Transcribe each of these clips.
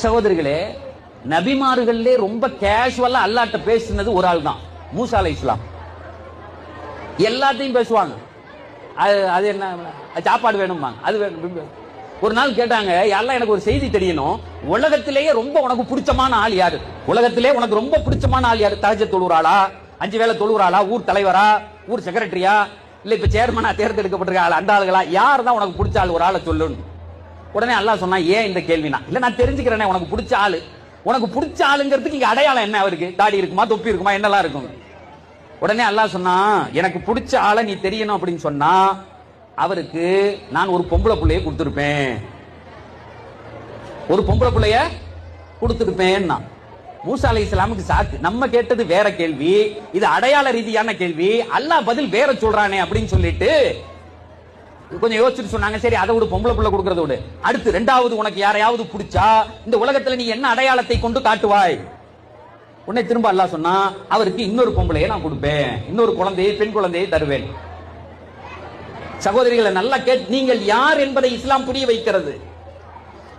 சகோதரிகளே, நபிமார்களே ரொம்ப கேஷுவலா அல்லாஹ்ட்ட பேசினது ஒரு ஆள் தான், மூசா அலைஹிஸ்ஸலாம். எல்லாத்தையும் பேசுவாங்க. அது என்ன சாப்பாடு வேணும்பாங்க, அது வேணும். ஒரு நாள் கேட்டாங்க, எல்லாம் எனக்கு ஒரு செய்தி தெரியணும், உலகத்திலேயே ரொம்ப உனக்கு பிடிச்சமான ஆள் யாரு? உலகத்திலே உனக்கு ரொம்ப பிடிச்சமான ஆள் யாரு? தஹஜ்ஜுத் தொழுறாளா, 5 வேளை தொழுறாளா, ஊர் தலைவரா, ஊர் செக்ரட்டரியா, இல்ல இப்ப சேர்மனா தேர்ந்தெடுக்கப்பட்டிருக்க ஆள், அந்த ஆளுகளா? யார் தான் உனக்கு பிடிச்ச ஆள்? ஒரு ஆளை சொல்லுன்னு. உடனே அல்லாஹ் சொன்னா, ஏன் இந்த கேள்வினா? இல்ல நான் தெரிஞ்சுக்கிறேனே உனக்கு பிடிச்ச ஆளு. உனக்கு பிடிச்ச ஆளுங்கிறதுக்கு இங்க அடையாளம் என்ன? அவருக்கு தாடி இருக்குமா, தொப்பி இருக்குமா, என்னெல்லாம் இருக்கும்? உடனே அல்லாஹ் சொன்னா, எனக்கு பிடிச்ச ஆளை நீ தெரியணும் அப்படின்னு சொன்னா அவருக்கு நான் ஒரு பொம்பளை பிள்ளைய கொடுத்திருப்பேன், ஒரு பொம்பளை பிள்ளைய கொடுத்திருப்பேன். மூசா அலைஹிஸ்ஸலாமுக்கு சாக்கு. நம்ம கேட்டது வேற கேள்வி, இது அடையாள ரீதியான கேள்வி. அல்லாஹ் பதில் வேற சொல்றானே அப்படின்னு சொல்லிட்டு கொஞ்சம் யோசிச்சுட்டு சொன்னாங்க, சரி அதை விட பொம்பளை பிள்ளை கொடுக்கறத விட அடுத்து ரெண்டாவது உனக்கு யாரையாவது பிடிச்சா இந்த உலகத்துல நீ என்ன அடையாளத்தை கொண்டு காட்டுவாய்? உன்னை திரும்ப அல்லாஹ் சொன்னா, அவருக்கு இன்னொரு பொம்பளையை நான் கொடுப்பேன், இன்னொரு குழந்தையை, பெண் குழந்தையை தருவேன். சகோதரிகளை நல்லா நீங்கள் யார் என்பதை இஸ்லாம் புரிய வைக்கிறது.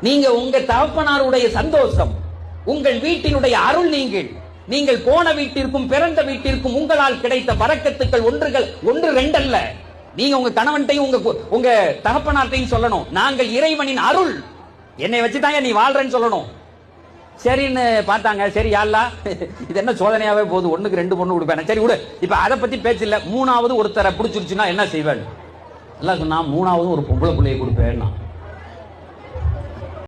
நீங்க உங்க தகப்பனாருடைய சந்தோஷம், உங்கள் வீட்டினுடைய அருள், நீங்கள் போன வீட்டிற்கும் பிறந்த வீட்டிற்கும் உங்களால் கிடைத்த பரக்கத்துக்கள் ஒன்று ரெண்டல்ல. நீங்க உங்க கணவன்ட்டையும் உங்க தகப்பனார்ட்டையும் சொல்லணும், நாங்கள் இறைவனின் அருள், என்னை வச்சுதாங்க நீ வாழ்றேன்னு சொல்லணும். சரின்னு பார்த்தாங்க. சரி யாழ்லா, இது என்ன சோதனையாவே போகுது, 1க்கு 2 பொண்ணு கொடுப்பேன். சரி விடு, இப்ப அதை பத்தி பேச்சு இல்ல. 3வது ஒருத்தரை பிடிச்சிருச்சுன்னா என்ன செய்வேன்? எல்லாம் சொன்னா 3வது ஒரு பொம்பளை பிள்ளையை கொடுப்பேன்.